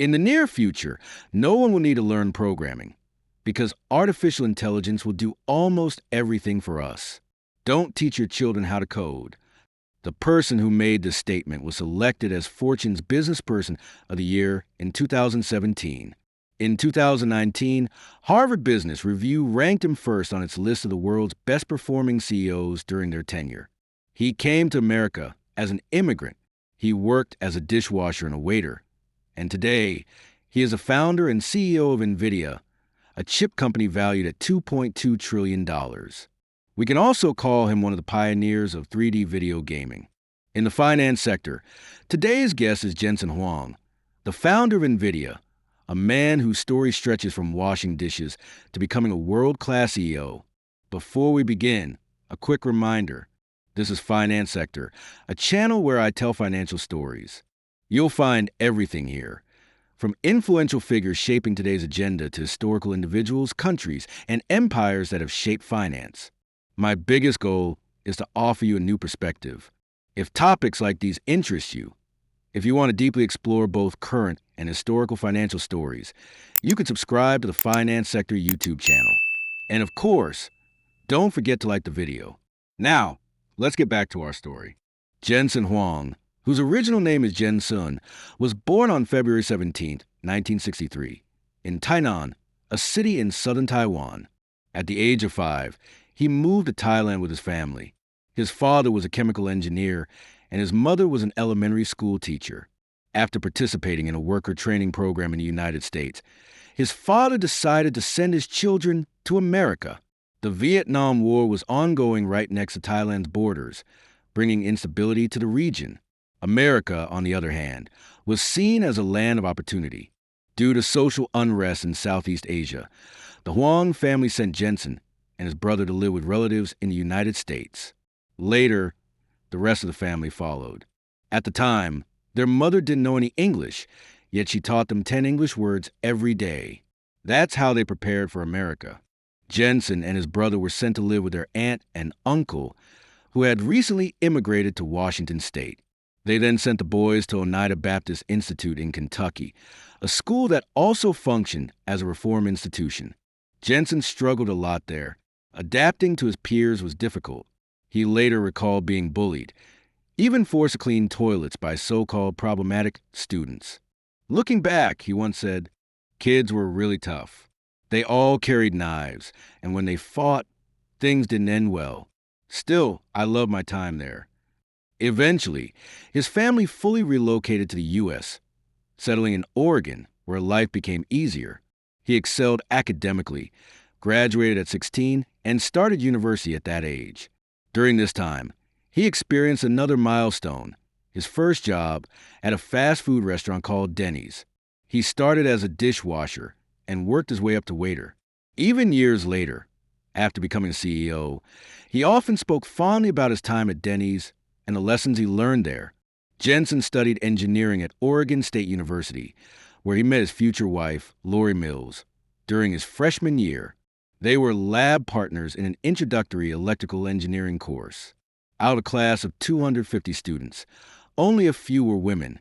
In the near future, no one will need to learn programming because artificial intelligence will do almost everything for us. Don't teach your children how to code. The person who made this statement was selected as Fortune's Business Person of the Year in 2017. In 2019, Harvard Business Review ranked him first on its list of the world's best-performing CEOs during their tenure. He came to America as an immigrant. He worked as a dishwasher and a waiter. And today, he is a founder and CEO of NVIDIA, a chip company valued at $2.2 trillion. We can also call him one of the pioneers of 3D video gaming. In the finance sector, today's guest is Jensen Huang, the founder of NVIDIA, a man whose story stretches from washing dishes to becoming a world-class CEO. Before we begin, a quick reminder. This is Finance Sector, a channel where I tell financial stories. You'll find everything here, from influential figures shaping today's agenda to historical individuals, countries, and empires that have shaped finance. My biggest goal is to offer you a new perspective. If topics like these interest you, if you want to deeply explore both current and historical financial stories, you can subscribe to the Finance Sector YouTube channel. And of course, don't forget to like the video. Now, let's get back to our story. Jensen Huang, whose original name is Jensen, was born on February 17, 1963, in Tainan, a city in southern Taiwan. At the age of 5, he moved to Thailand with his family. His father was a chemical engineer, and his mother was an elementary school teacher. After participating in a worker training program in the United States, his father decided to send his children to America. The Vietnam War was ongoing right next to Thailand's borders, bringing instability to the region. America, on the other hand, was seen as a land of opportunity. Due to social unrest in Southeast Asia, the Huang family sent Jensen and his brother to live with relatives in the United States. Later, the rest of the family followed. At the time, their mother didn't know any English, yet she taught them 10 English words every day. That's how they prepared for America. Jensen and his brother were sent to live with their aunt and uncle, who had recently immigrated to Washington State. They then sent the boys to Oneida Baptist Institute in Kentucky, a school that also functioned as a reform institution. Jensen struggled a lot there. Adapting to his peers was difficult. He later recalled being bullied, even forced to clean toilets by so-called problematic students. Looking back, he once said, "Kids were really tough. They all carried knives, and when they fought, things didn't end well. Still, I loved my time there." Eventually, his family fully relocated to the U.S., settling in Oregon, where life became easier. He excelled academically, graduated at 16, and started university at that age. During this time, he experienced another milestone, his first job at a fast food restaurant called Denny's. He started as a dishwasher and worked his way up to waiter. Even years later, after becoming CEO, he often spoke fondly about his time at Denny's and the lessons he learned there. Jensen studied engineering at Oregon State University, where he met his future wife, Lori Mills, during his freshman year. They were lab partners in an introductory electrical engineering course. Out of a class of 250 students, only a few were women.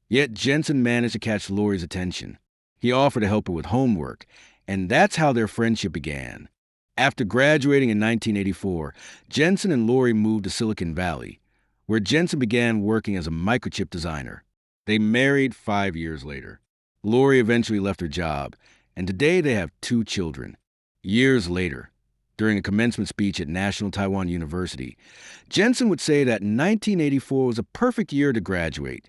Yet Jensen managed to catch Lori's attention. He offered to help her with homework, and that's how their friendship began. After graduating in 1984, Jensen and Lori moved to Silicon Valley, where Jensen began working as a microchip designer. They married 5 years later. Lori eventually left her job, and today they have 2 children. Years later, during a commencement speech at National Taiwan University, Jensen would say that 1984 was a perfect year to graduate.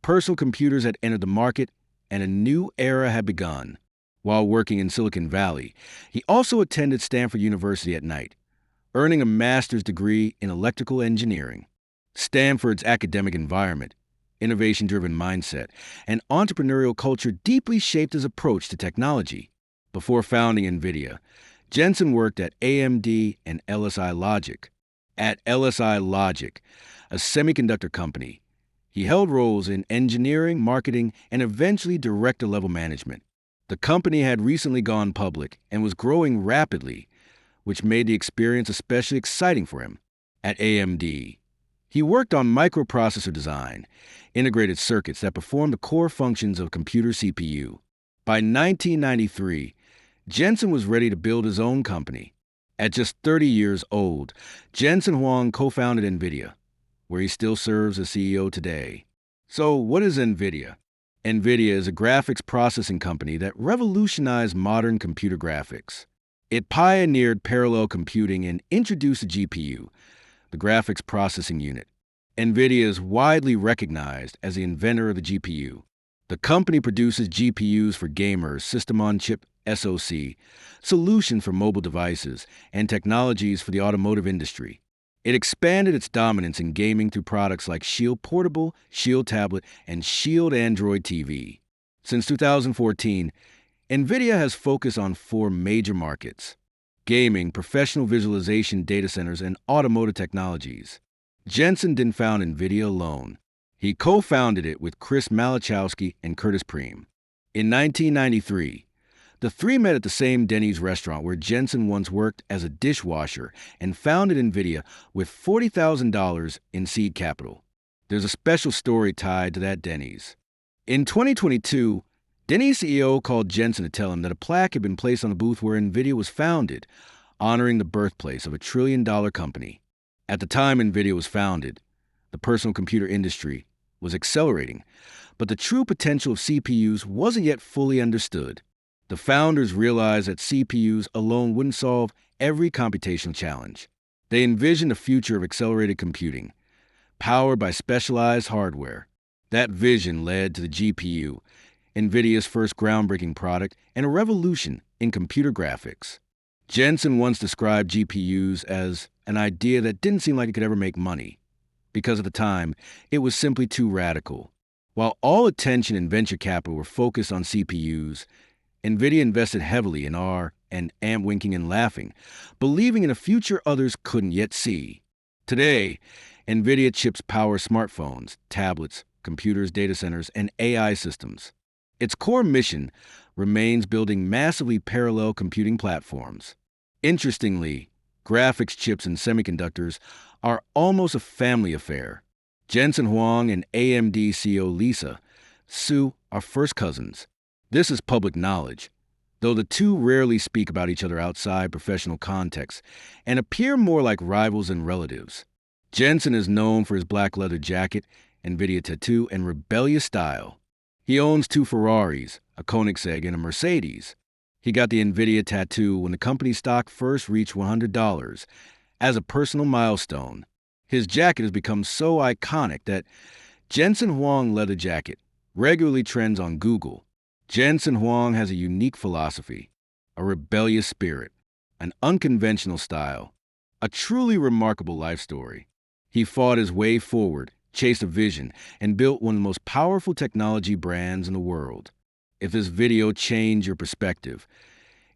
Personal computers had entered the market, and a new era had begun. While working in Silicon Valley, he also attended Stanford University at night, earning a master's degree in electrical engineering. Stanford's academic environment, innovation-driven mindset, and entrepreneurial culture deeply shaped his approach to technology. Before founding NVIDIA, Jensen worked at AMD and LSI Logic. At LSI Logic, a semiconductor company, he held roles in engineering, marketing, and eventually director-level management. The company had recently gone public and was growing rapidly, which made the experience especially exciting for him. At AMD, He worked on microprocessor design, integrated circuits that perform the core functions of a computer CPU. By 1993, Jensen was ready to build his own company. At just 30 years old, Jensen Huang co-founded NVIDIA, where he still serves as CEO today. So, what is NVIDIA? NVIDIA is a graphics processing company that revolutionized modern computer graphics. It pioneered parallel computing and introduced the GPU, the graphics processing unit. NVIDIA is widely recognized as the inventor of the GPU. The company produces GPUs for gamers, system-on-chip SoC, solutions for mobile devices, and technologies for the automotive industry. It expanded its dominance in gaming through products like Shield Portable, Shield Tablet, and Shield Android TV. Since 2014, NVIDIA has focused on four major markets: gaming, professional visualization data centers, and automotive technologies. Jensen didn't found NVIDIA alone. He co-founded it with Chris Malachowski and Curtis Preem. In 1993, the three met at the same Denny's restaurant where Jensen once worked as a dishwasher and founded NVIDIA with $40,000 in seed capital. There's a special story tied to that Denny's. In 2022, Denny's CEO called Jensen to tell him that a plaque had been placed on the booth where NVIDIA was founded, honoring the birthplace of a trillion-dollar company. At the time NVIDIA was founded, the personal computer industry was accelerating, but the true potential of CPUs wasn't yet fully understood. The founders realized that CPUs alone wouldn't solve every computational challenge. They envisioned a future of accelerated computing, powered by specialized hardware. That vision led to the GPU, NVIDIA's first groundbreaking product, and a revolution in computer graphics. Jensen once described GPUs as an idea that didn't seem like it could ever make money, because at the time, it was simply too radical. While all attention and venture capital were focused on CPUs, NVIDIA invested heavily in R and am winking and laughing, believing in a future others couldn't yet see. Today, NVIDIA chips power smartphones, tablets, computers, data centers, and AI systems. Its core mission remains building massively parallel computing platforms. Interestingly, graphics chips and semiconductors are almost a family affair. Jensen Huang and AMD CEO Lisa Su are first cousins. This is public knowledge, though the two rarely speak about each other outside professional contexts and appear more like rivals than relatives. Jensen is known for his black leather jacket, NVIDIA tattoo, and rebellious style. He owns two Ferraris, a Koenigsegg, and a Mercedes. He got the NVIDIA tattoo when the company's stock first reached $100 as a personal milestone. His jacket has become so iconic that Jensen Huang leather jacket regularly trends on Google. Jensen Huang has a unique philosophy, a rebellious spirit, an unconventional style, a truly remarkable life story. He fought his way forward, chased a vision, and built one of the most powerful technology brands in the world. If this video changed your perspective,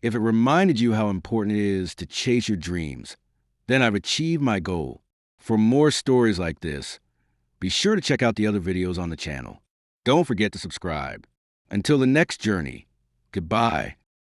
if it reminded you how important it is to chase your dreams, then I've achieved my goal. For more stories like this, be sure to check out the other videos on the channel. Don't forget to subscribe. Until the next journey, goodbye.